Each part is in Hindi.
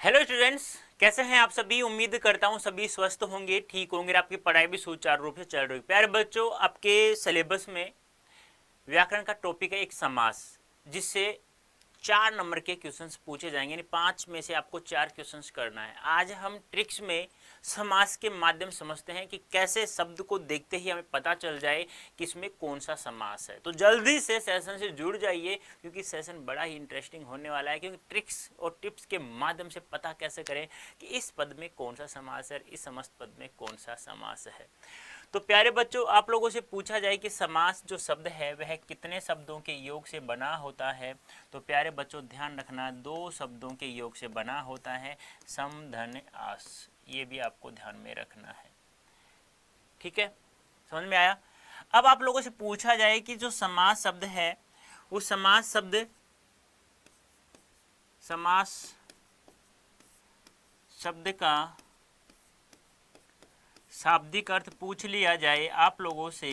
हेलो स्टूडेंट्स, कैसे हैं आप सभी। उम्मीद करता हूं सभी स्वस्थ होंगे, ठीक होंगे, आपकी पढ़ाई भी सुचारू रूप से चल रही है। प्यारे बच्चों, आपके सिलेबस में व्याकरण का टॉपिक है एक समास, जिससे 4 नंबर के क्वेश्चंस पूछे जाएंगे, यानी 5 में से आपको 4 क्वेश्चंस करना है। आज हम ट्रिक्स में समास के माध्यम समझते हैं कि कैसे शब्द को देखते ही हमें पता चल जाए कि इसमें कौन सा समास है। तो जल्दी से सेशन से जुड़ जाइए, क्योंकि सेशन बड़ा ही इंटरेस्टिंग होने वाला है। क्योंकि ट्रिक्स और टिप्स के माध्यम से पता कैसे करें कि इस पद में कौन सा समास है, इस समस्त पद में कौन सा समास है। तो प्यारे बच्चों, आप लोगों से पूछा जाए कि समास जो शब्द है वह कितने शब्दों के योग से बना होता है। तो प्यारे बच्चों, ध्यान रखना, 2 शब्दों के योग से बना होता है, सम धन आस। ये भी आपको ध्यान में रखना है, ठीक है, समझ में आया। अब आप लोगों से पूछा जाए कि जो समास शब्द है, वो समास शब्द का शाब्दिक अर्थ पूछ लिया जाए आप लोगों से,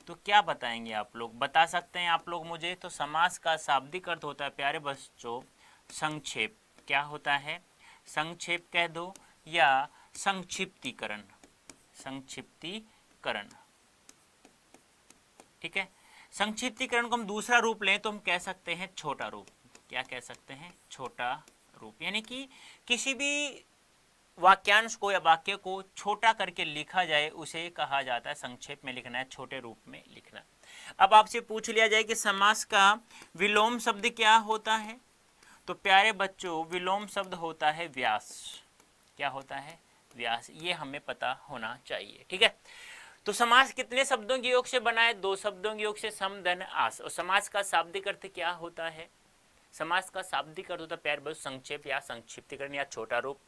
तो क्या बताएंगे आप लोग? बता सकते हैं आप लोग मुझे? तो समास का शाब्दिक अर्थ होता है प्यारे बच्चों संक्षेप। क्या होता है? संक्षेप कह दो या संक्षिप्तीकरण। संक्षिप्तीकरण, ठीक है। संक्षिप्तीकरण को हम दूसरा रूप लें तो हम कह सकते हैं छोटा रूप। क्या कह सकते हैं? छोटा रूप। यानी कि किसी भी वाक्यांश को या वाक्य को छोटा करके लिखा जाए, उसे कहा जाता है संक्षेप में लिखना है, छोटे रूप में लिखना। अब आपसे पूछ लिया जाए कि समास का विलोम शब्द क्या होता है, तो प्यारे बच्चों विलोम शब्द होता है व्यास। क्या होता है? व्यास। ये हमें पता होना चाहिए, ठीक है। तो समास कितने शब्दों के योग से बना है? 2 शब्दों के योग से, सम धन आस। और समास का शाब्दिक अर्थ क्या होता है? समास का शाब्दिक अर्थ होता है प्यारे बच्चों संक्षेप या संक्षिप्तीकरण या छोटा रूप।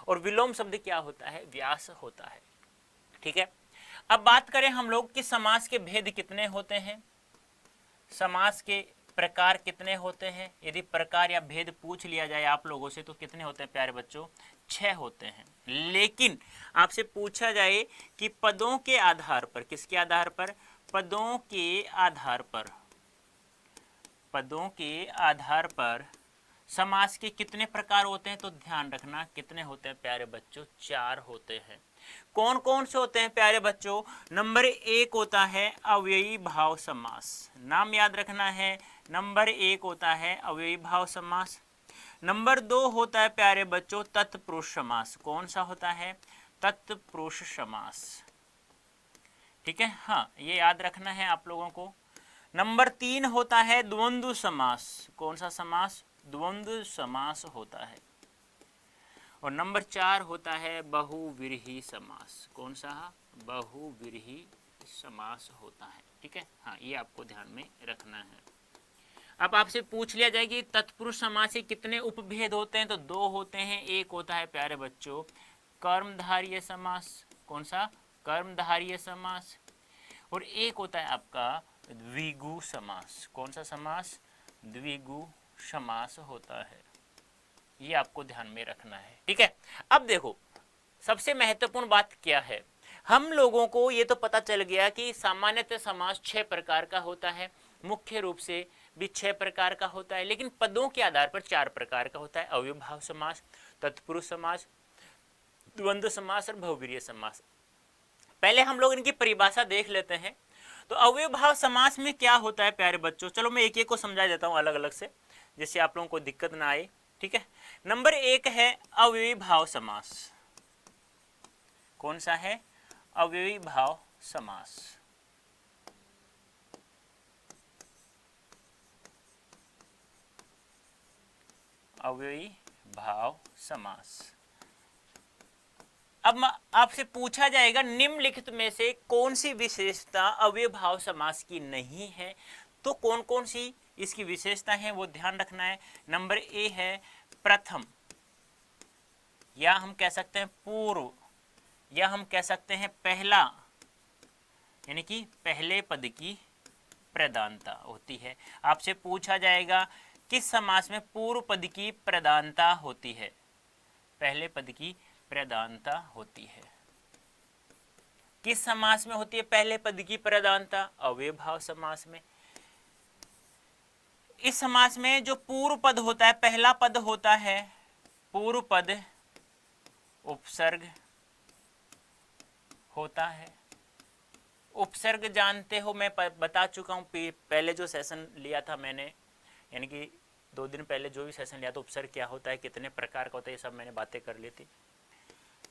और विलोम शब्द क्या होता है? व्यास होता है, ठीक है। अब बात करें हम लोग कि समास के भेद कितने होते हैं, समास के प्रकार कितने होते हैं। यदि प्रकार या भेद पूछ लिया जाए आप लोगों से तो कितने होते हैं प्यारे बच्चों? 6 होते हैं। लेकिन आपसे पूछा जाए कि पदों के आधार पर, किसके आधार पर? पदों के आधार पर, पदों के आधार पर समास के कितने प्रकार होते हैं, तो ध्यान रखना कितने होते हैं प्यारे बच्चों? 4 होते हैं। कौन कौन से होते हैं प्यारे बच्चों? नंबर 1 होता है अव्ययी भाव समास। नाम याद रखना है, नंबर 1 होता है अव्ययी भाव समास। नंबर 2 होता है प्यारे बच्चों तत्पुरुष समास। कौन सा होता है? तत्पुरुष समास, ठीक है। हाँ, ये याद रखना है आप लोगों को। नंबर 3 होता है द्वंद्व समास। कौन सा समास? द्वंद्व समास होता है। और नंबर 4 होता है बहुव्रीहि समास। कौन सा? बहुव्रीहि समास होता है, ठीक है। हाँ, ये आपको ध्यान में रखना है। अब आपसे पूछ लिया जाए कि तत्पुरुष समास के कितने उपभेद होते हैं, तो 2 होते हैं। एक होता है प्यारे बच्चों कर्मधारय समास। कौन सा? कर्मधारय समास। और एक होता है आपका द्विगु समास। कौन सा समास? द्विगु समास होता है। ये आपको ध्यान में रखना है, ठीक है। अब देखो, सबसे महत्वपूर्ण बात क्या है, हम लोगों को ये तो पता चल गया कि सामान्यतः समास 6 प्रकार का होता है, मुख्य रूप से भी 6 प्रकार का होता है, लेकिन पदों के आधार पर 4 प्रकार का होता है। अव्ययभाव समास, तत्पुरुष समास, द्वंद्व समास और बहुव्रीहि समास। पहले हम लोग इनकी परिभाषा देख लेते हैं। तो अव्ययभाव समास में क्या होता है प्यारे बच्चों? चलो मैं एक एक को समझा देता हूं अलग अलग से, जिससे आप लोगों को दिक्कत ना आए, ठीक है। नंबर 1 है अव्ययभाव समास। कौन सा है? अव्ययभाव समास। अव्ययभाव समास। अब आपसे पूछा जाएगा निम्नलिखित में से कौन सी विशेषता अव्ययभाव समास की नहीं है, तो कौन कौन सी इसकी विशेषता है वो ध्यान रखना है। नंबर ए है प्रथम, या हम कह सकते हैं पूर्व, या हम कह सकते हैं पहला, यानी कि पहले पद की प्रधानता होती है। आपसे पूछा जाएगा किस समास में पूर्व पद की प्रधानता होती है? पहले पद की प्रधानता होती है। किस समास में होती है पहले पद की प्रधानता? अव्ययभाव समास में। इस समास में जो पूर्व पद होता है, पहला पद होता है, पूर्व पद उपसर्ग होता है। उपसर्ग जानते हो, मैं बता चुका हूं पहले जो सेशन लिया था मैंने, यानी कि 2 दिन पहले जो भी सेशन लिया था, उपसर्ग क्या होता है, कितने प्रकार का होता है, ये सब मैंने बातें कर ली थी।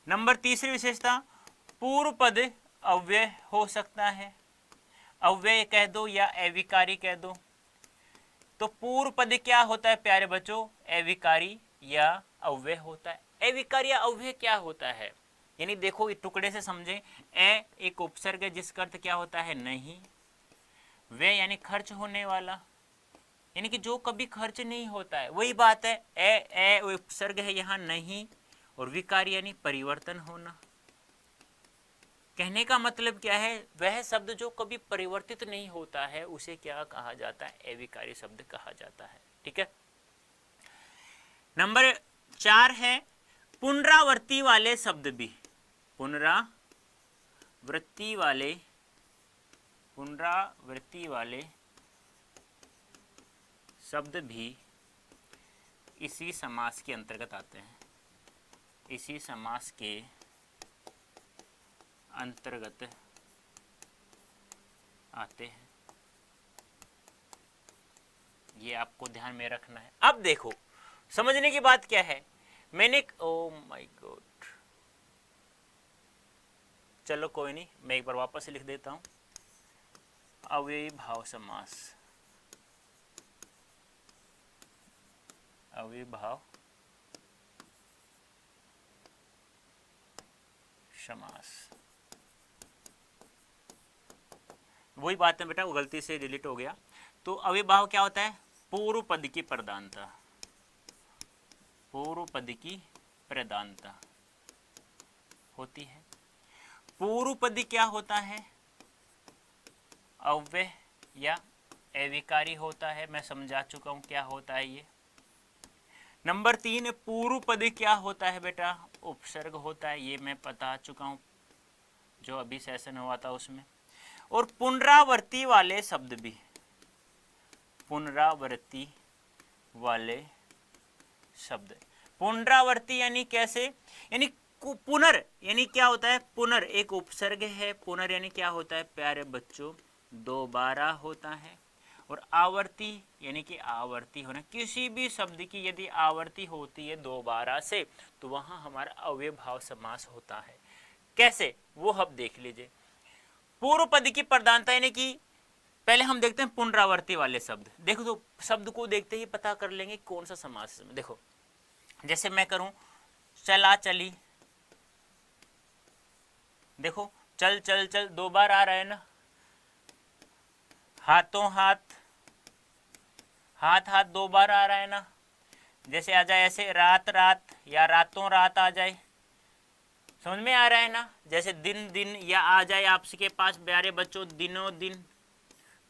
नंबर तीसरी विशेषता, पूर्व पद अव्यय हो सकता है। अव्यय कह दो या अविकारी कह दो। तो पूर्व पद क्या होता है प्यारे बच्चों, अविकारी या अव्यय होता है। अविकारी या अव्यय क्या होता है, यानी देखो इस टुकड़े से समझें। ए एक उपसर्ग है जिसका अर्थ क्या होता है, नहीं। वे यानी खर्च होने वाला, यानी कि जो कभी खर्च नहीं होता है, वही बात है। ए उपसर्ग है यहाँ नहीं, और विकारी यानी परिवर्तन होना। कहने का मतलब क्या है, वह शब्द जो कभी परिवर्तित नहीं होता है उसे क्या कहा जाता है, अविकारी शब्द कहा जाता है। ठीक है। नंबर 4 है पुनरावृत्ति वाले शब्द भी। पुनरावृत्ति वाले शब्द भी इसी समास के अंतर्गत आते हैं। इसी समास के अंतर्गत आते हैं, ये आपको ध्यान में रखना है। अब देखो समझने की बात क्या है, मैंने ओ माय गॉड, चलो कोई नहीं, मैं एक बार वापस लिख देता हूं। अव्ययीभाव समास, अव्ययीभाव समास, वही बात है बेटा, वो गलती से डिलीट हो गया। तो अव्ययीभाव क्या होता है, पूर्व पद की प्रधानता, पूर्व पद की प्रधानता होती है। पूर्व पद क्या होता है, अव्यय या अविकारी होता है, मैं समझा चुका हूं क्या होता है ये। नंबर 3 पूर्व पद क्या होता है बेटा, उपसर्ग होता है, ये मैं बता चुका हूं जो अभी सेशन हुआ था उसमें। और पुनरावृत्ति वाले शब्द भी, पुनरावृत्ति वाले शब्द। पुनरावृत्ति यानी कैसे, यानी पुनर यानी क्या होता है, पुनर एक उपसर्ग है, पुनर यानी क्या होता है प्यारे बच्चों, दोबारा होता है। और आवर्ती यानी कि आवर्ती होना, किसी भी शब्द की यदि आवर्ती होती है दोबारा से तो वहां हमारा अव्ययभाव समास होता है। कैसे, वो हम देख लीजिए। पूर्व पद की प्रधानता यानी कि पहले हम देखते हैं पुनरावृत्ति वाले शब्द। देखो तो शब्द को देखते ही पता कर लेंगे कौन सा समास है। देखो जैसे मैं करूं चला चली, देखो चल चल चल 2 बार आ रहा है ना। हाथों हाथ, हाथ हाथ 2 बार आ रहा है ना। जैसे आ जाए ऐसे रात रात या रातों रात आ जाए, समझ में आ रहा है ना। जैसे दिन दिन या आ जाए आपके पास प्यारे बच्चों दिनों दिन,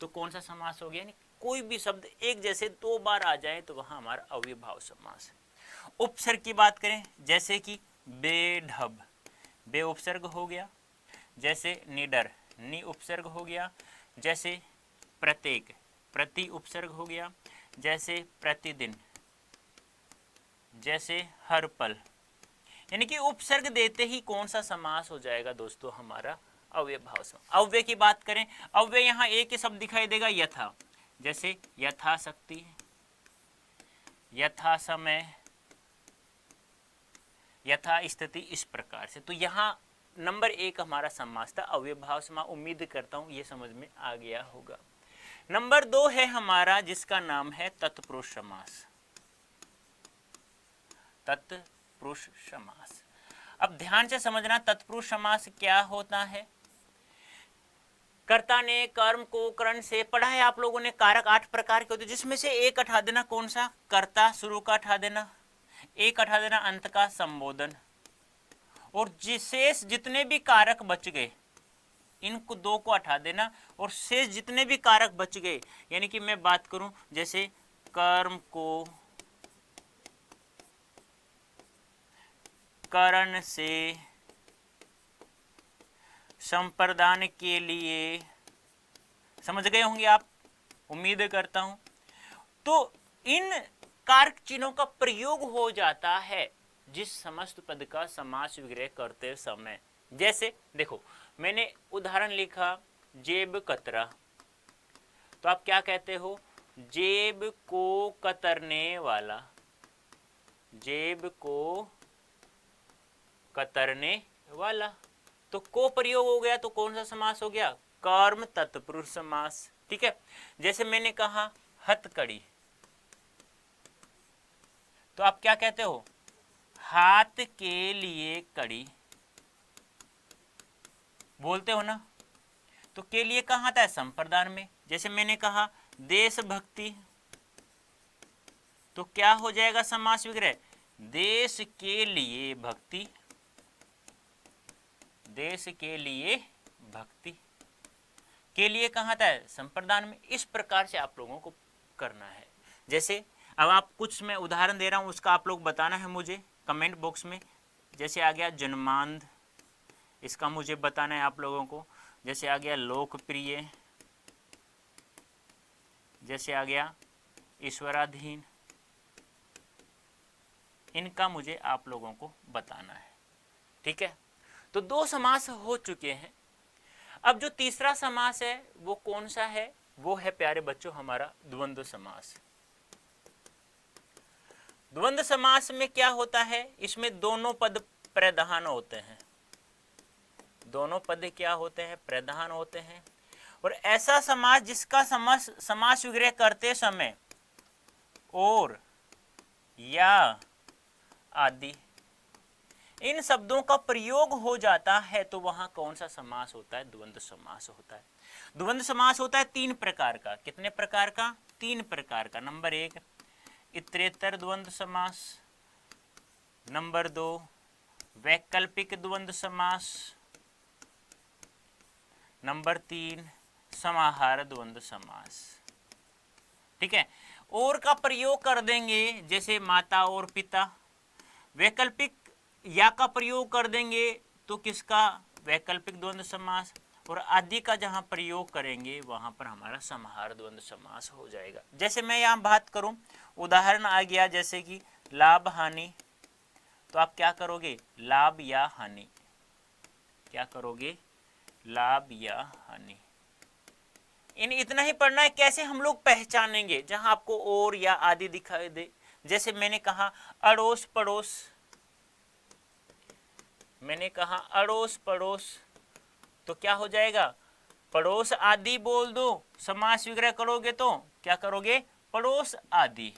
तो कौन सा समास हो गया, कोई भी शब्द एक जैसे 2 बार आ जाए तो वहां हमारा अव्ययभाव समास है। उपसर्ग की बात करें जैसे कि बेढब, बे उपसर्ग हो गया। जैसे निडर, नि उपसर्ग हो गया। जैसे प्रत्येक, प्रति उपसर्ग हो गया। जैसे प्रतिदिन, जैसे हर पल, यानी कि उपसर्ग देते ही कौन सा समास हो जाएगा दोस्तों, हमारा अव्ययभाव समास। अव्यय की बात करें, अव्यय यहां एक ही शब्द दिखाई देगा यथा, जैसे यथाशक्ति, यथा समय, यथा स्थिति, इस प्रकार से। तो यहां नंबर 1 हमारा समास था अव्ययभाव समास। उम्मीद करता हूं ये समझ में आ गया होगा। नंबर 2 है हमारा जिसका नाम है तत्पुरुष समास, तत्पुरुष समास। अब ध्यान से समझना तत्पुरुष समास क्या होता है। कर्ता ने कर्म को करण से पढ़ा है आप लोगों ने, कारक 8 प्रकार के होते हैं, जिसमें से एक हटा देना, कौन सा, कर्ता शुरू का हटा देना, एक हटा देना अंत का, संबोधन। और शेष जितने भी कारक बच गए इनको 2 को हटा देना, और शेष जितने भी कारक बच गए, यानी कि मैं बात करूं जैसे कर्म को करण से संप्रदान के लिए, समझ गए होंगे आप, उम्मीद करता हूं। तो इन कारक चिन्हों का प्रयोग हो जाता है जिस समस्त पद का समास विग्रह करते समय। जैसे देखो मैंने उदाहरण लिखा जेब कतरा, तो आप क्या कहते हो, जेब को कतरने वाला, जेब को कतरने वाला। तो को प्रयोग हो गया तो कौन सा समास हो गया, कर्म तत्पुरुष समास। ठीक है। जैसे मैंने कहा हथकड़ी, तो आप क्या कहते हो, हाथ के लिए कड़ी, बोलते हो ना। तो के लिए कहाँ आता है, संप्रदान में। जैसे मैंने कहा देशभक्ति, तो क्या हो जाएगा समास विग्रह, देश के लिए भक्ति, देश के लिए भक्ति। के लिए कहाँ आता है, संप्रदान में। इस प्रकार से आप लोगों को करना है। जैसे अब आप कुछ मैं उदाहरण दे रहा हूं, उसका आप लोग बताना है मुझे कमेंट बॉक्स में। जैसे आ गया जन्मांध, इसका मुझे बताना है आप लोगों को। जैसे आ गया लोकप्रिय, जैसे आ गया ईश्वराधीन, इनका मुझे आप लोगों को बताना है। ठीक है। तो दो समास हो चुके हैं। अब जो तीसरा समास है वो कौन सा है, वो है प्यारे बच्चों हमारा द्वंद्व समास। द्वंद्व समास में क्या होता है, इसमें दोनों पद प्रधान होते हैं, दोनों पद क्या होते हैं, प्रधान होते हैं। और ऐसा समास जिसका समास विग्रह करते समय और या आदि इन शब्दों का प्रयोग हो जाता है तो वहां कौन सा समास होता है, द्वंद्व समास होता है। द्वंद्व समास होता है तीन प्रकार का। कितने प्रकार का, तीन प्रकार का। नंबर एक इतरेतर द्वंद्व समास, नंबर दो वैकल्पिक द्वंद्व समास, नंबर तीन समाहार द्वंद्व समास। ठीक है। और का प्रयोग कर देंगे, जैसे माता और पिता। वैकल्पिक या का प्रयोग कर देंगे तो किसका, वैकल्पिक द्वंद्व समास। और आदि का जहां प्रयोग करेंगे वहां पर हमारा समाहार द्वंद्व समास हो जाएगा। जैसे मैं यहां बात करूं, उदाहरण आ गया जैसे कि लाभ हानि, तो आप क्या करोगे, लाभ या हानि, क्या करोगे, लाभ या हानि। इन इतना ही पढ़ना है। कैसे हम लोग पहचानेंगे, जहां आपको और या आदि दिखाई दे। जैसे मैंने कहा अड़ोस पड़ोस, मैंने कहा अड़ोस पड़ोस, तो क्या हो जाएगा, पड़ोस आदि बोल दो, समास विग्रह करोगे तो क्या करोगे, पड़ोस आदि,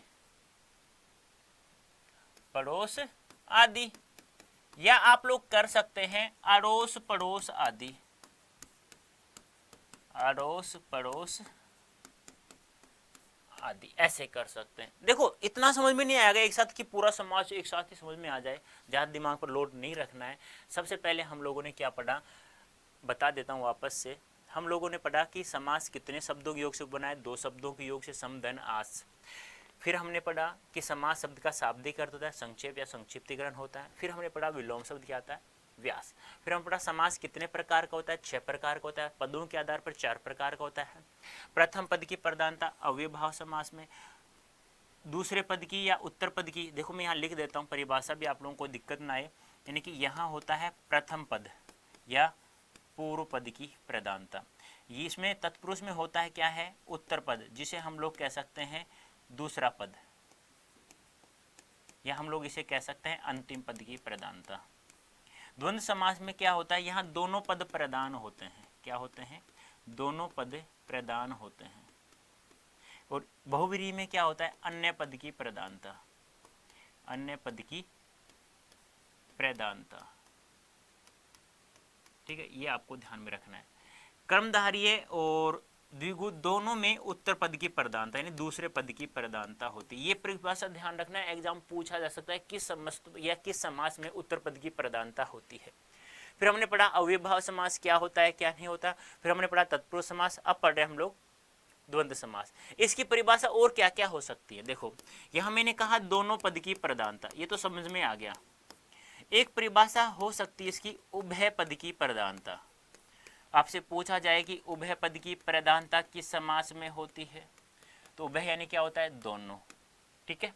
पड़ोस आदि। या आप लोग कर सकते हैं अड़ोस पड़ोस आदि, अड़ोस पड़ोस आदि, ऐसे कर सकते हैं। देखो इतना समझ में नहीं आएगा एक साथ कि पूरा समाज एक साथ ही समझ में आ जाए, ज्यादा दिमाग पर लोड नहीं रखना है। सबसे पहले हम लोगों ने क्या पढ़ा, बता देता हूँ वापस से। हम लोगों ने पढ़ा कि समास कितने शब्दों के योग से बना है, दो शब्दों के योग से, सम धन आस। फिर हमने पढ़ा कि समास शब्द का शाब्दिक अर्थ होता है, संक्षेप या संक्षिप्तीकरण होता है। फिर हमने पढ़ा विलोम शब्द क्या आता है, व्यास। फिर हम पढ़ा समास कितने प्रकार का होता है, 6 प्रकार का होता है। पदों के आधार पर 4 प्रकार का होता है। प्रथम पद की प्रधानता अव्ययभाव समास में, दूसरे पद की या उत्तर पद की, देखो मैं यहाँ लिख देता हूँ परिभाषा भी आप लोगों को दिक्कत ना आए। यानी कि यहाँ होता है प्रथम पद या पूर्व पद की प्रधानता। ये इसमें तत्पुरुष में होता है क्या है, उत्तर पद, जिसे हम लोग कह सकते हैं दूसरा पद, या हम लोग इसे कह सकते हैं अंतिम पद की प्रधानता। द्वंद्व समास में क्या होता है, यहाँ दोनों पद प्रदान होते हैं। क्या होते हैं, दोनों पद प्रदान होते हैं। और बहुव्रीहि में क्या होता है, अन्य पद की प्रधानता, अन्य पद की प्रधानता। ठीक है, ये आपको ध्यान में रखना है। कर्मधारय और द्विगु दोनों में उत्तर पद की प्रधानता यानी दूसरे पद की प्रधानता होती है। ये परिभाषा ध्यान रखना है, एग्जाम पूछा जा सकता है किस समस्त या किस समास में उत्तर पद की प्रधानता होती है। फिर हमने पढ़ा अव्ययभाव समास क्या होता है क्या नहीं होता। फिर हमने पढ़ा तत्पुरुष समास। अब पढ़ रहे हम लोग द्वंद्व समास। इसकी परिभाषा और क्या क्या हो सकती है, देखो यहां मैंने कहा दोनों पद की प्रधानता, ये तो समझ में आ गया। एक परिभाषा हो सकती है इसकी उभय पद की प्रधानता। आपसे पूछा जाए कि उभय पद की प्रधानता किस समास में होती है, तो उभय यानी क्या होता है, दोनों। ठीक है।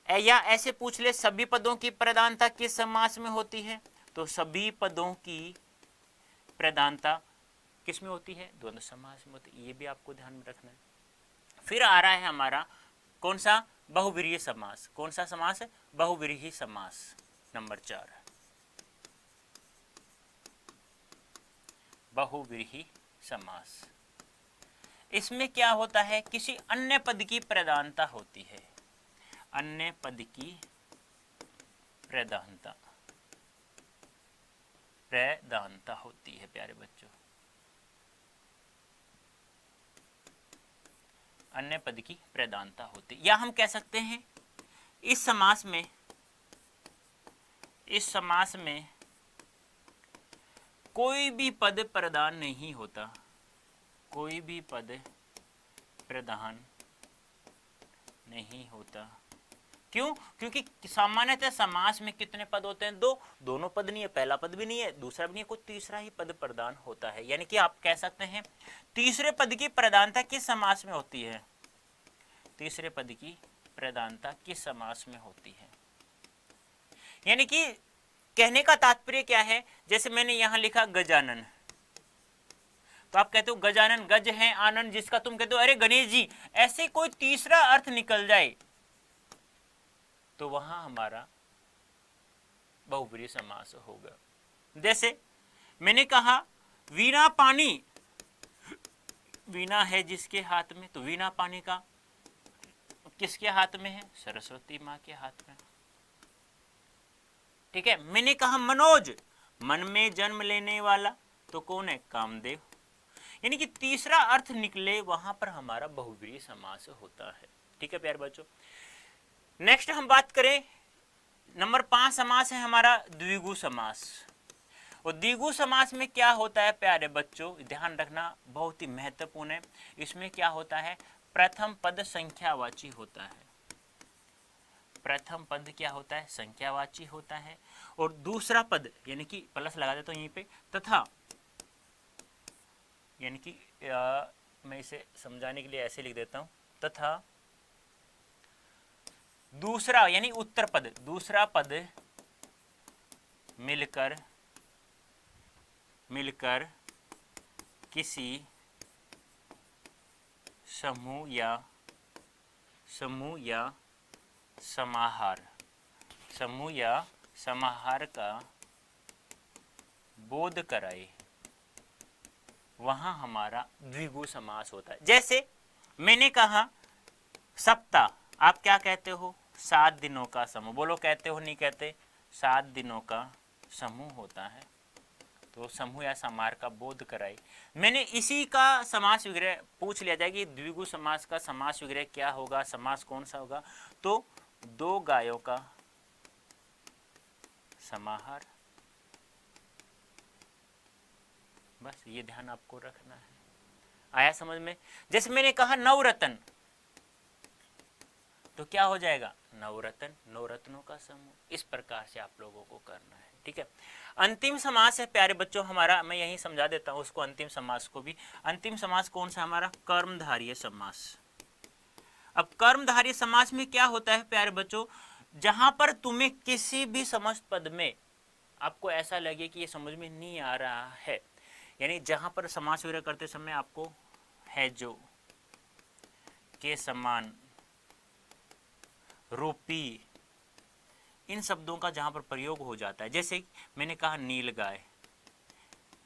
या ऐसे पूछ ले सभी पदों की प्रधानता किस समास में होती है, तो सभी पदों की प्रधानता किस में होती है, द्वंद्व समास में होती है। ये भी आपको ध्यान में रखना है। फिर आ रहा है हमारा कौन सा, बहुव्रीहि समास। कौन सा समास है, बहुव्रीहि समास नंबर 4, बहुव्रीहि समास। इसमें क्या होता है, किसी अन्य पद की प्रधानता होती है, अन्य पद की प्रधानता प्रधानता होती है प्यारे बच्चों, अन्य पद की प्रधानता होती है। या हम कह सकते हैं इस समास में, इस समास में कोई भी पद प्रधान नहीं होता, कोई भी पद प्रधान नहीं होता। क्यों, क्योंकि सामान्यतः समास में कितने पद होते हैं, दो, दोनों पद नहीं है, पहला पद भी नहीं है, दूसरा भी नहीं है, कोई तीसरा ही पद प्रधान होता है। यानी कि आप कह सकते हैं तीसरे पद की प्रधानता किस समास में होती है, तीसरे पद की प्रधानता किस समास में होती है। यानी कि कहने का तात्पर्य क्या है, जैसे मैंने यहां लिखा गजानन, तो आप कहते हो गजानन, गज है आनंद, जिसका तुम कहते हो अरे गणेश जी, ऐसे कोई तीसरा अर्थ निकल जाए तो वहां हमारा बहुव्रीहि समास होगा। जैसे मैंने कहा वीणा पानी, वीणा है जिसके हाथ में, तो वीणा पानी का किसके हाथ में है, सरस्वती मां के हाथ में। ठीक है, मैंने कहा मनोज, मन में जन्म लेने वाला, तो कौन है, कामदेव। यानी कि तीसरा अर्थ निकले वहां पर हमारा बहुव्रीहि समास होता है। ठीक है प्यारे बच्चों, नेक्स्ट हम बात करें नंबर 5 समास है हमारा द्विगु समास। और द्विगु समास में क्या होता है प्यारे बच्चों, ध्यान रखना बहुत ही महत्वपूर्ण है। इसमें क्या होता है, प्रथम पद संख्यावाची होता है, प्रथम पद क्या होता है, संख्यावाची होता है। और दूसरा पद, यानी कि प्लस लगा देता हूं यहीं पे, तथा, यानी कि मैं इसे समझाने के लिए ऐसे लिख देता हूं, तथा दूसरा यानी उत्तर पद, दूसरा पद मिलकर मिलकर किसी समूह या समाहार, समूह या समाहार का बोध कराए, वहां हमारा द्विगु समास होता है। जैसे मैंने कहा सप्ताह, आप क्या कहते हो, 7 दिनों का समूह, बोलो कहते हो नहीं कहते, 7 दिनों का समूह होता है, तो समूह या समाहार का बोध कराए। मैंने इसी का समास विग्रह पूछ लिया जाए कि द्विगु समास का समास विग्रह क्या होगा, समास कौन सा होगा, तो 2 गायों का समाहार। बस ये ध्यान आपको रखना है। आया समझ में। जैसे मैंने कहा नवरत्न, तो क्या हो जाएगा, नवरत्न, नवरत्नों का समूह। इस प्रकार से आप लोगों को करना है। ठीक है, अंतिम समास है प्यारे बच्चों हमारा, मैं यही समझा देता हूं उसको, अंतिम समास को भी। अंतिम समास कौन सा हमारा, कर्मधारय समास। अब कर्मधारय समास में क्या होता है प्यारे बच्चों, जहां पर तुम्हें किसी भी समस्त पद में आपको ऐसा लगे कि ये समझ में नहीं आ रहा है, यानी जहां पर समास वगैरह करते समय आपको है जो, के समान, रूपी, इन शब्दों का जहां पर प्रयोग हो जाता है। जैसे मैंने कहा नील गाय,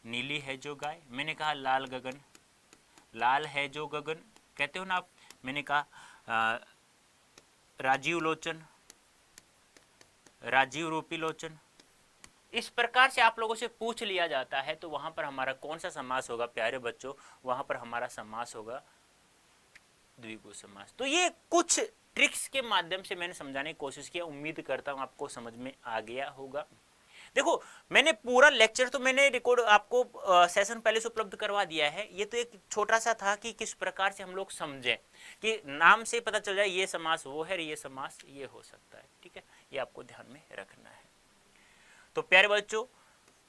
नीली है जो गाय। मैंने कहा लाल गगन, लाल है जो गगन, कहते हो ना आप। मैंने कहा राजीव लोचन, राजीव रूपी लोचन। इस प्रकार से आप लोगों से पूछ लिया जाता है, तो वहां पर हमारा कौन सा समास होगा प्यारे बच्चों, वहां पर हमारा समास होगा द्विगु समास। तो ये कुछ ट्रिक्स के माध्यम से मैंने समझाने की कोशिश की, उम्मीद करता हूं आपको समझ में आ गया होगा। देखो मैंने पूरा लेक्चर तो मैंने रिकॉर्ड आपको सेशन पहले से उपलब्ध करवा दिया है। ये तो एक छोटा सा था कि किस प्रकार से हम लोग समझें, कि नाम से पता चल जाए ये समास वो है, ये समास ये हो सकता है। ठीक है, ये आपको ध्यान में रखना है। तो प्यारे बच्चों,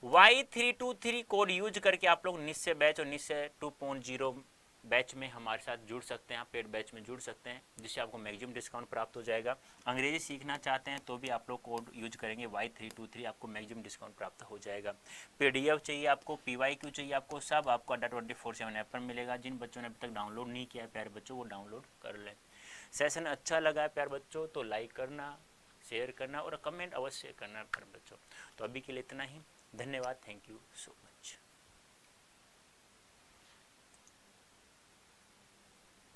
Y323 कोड यूज करके आप लोग निश्चय बैच और निश्चय 2.0 बैच में हमारे साथ जुड़ सकते हैं, आप पेड बैच में जुड़ सकते हैं, जिससे आपको मैक्सिमम डिस्काउंट प्राप्त हो जाएगा। अंग्रेजी सीखना चाहते हैं तो भी आप लोग कोड यूज करेंगे Y323, आपको मैक्सिमम डिस्काउंट प्राप्त हो जाएगा। PDF चाहिए आपको, PYQ चाहिए आपको, सब आपको अड्डा 24/7 ऐप पर मिलेगा। जिन बच्चों ने अभी तक डाउनलोड नहीं किया है प्यारे बच्चों, वो डाउनलोड कर लें। सेशन अच्छा लगा है प्यारे बच्चों तो लाइक करना, शेयर करना और कमेंट अवश्य करना प्यारे बच्चों। तो अभी के लिए इतना ही, धन्यवाद, थैंक यू सो मच।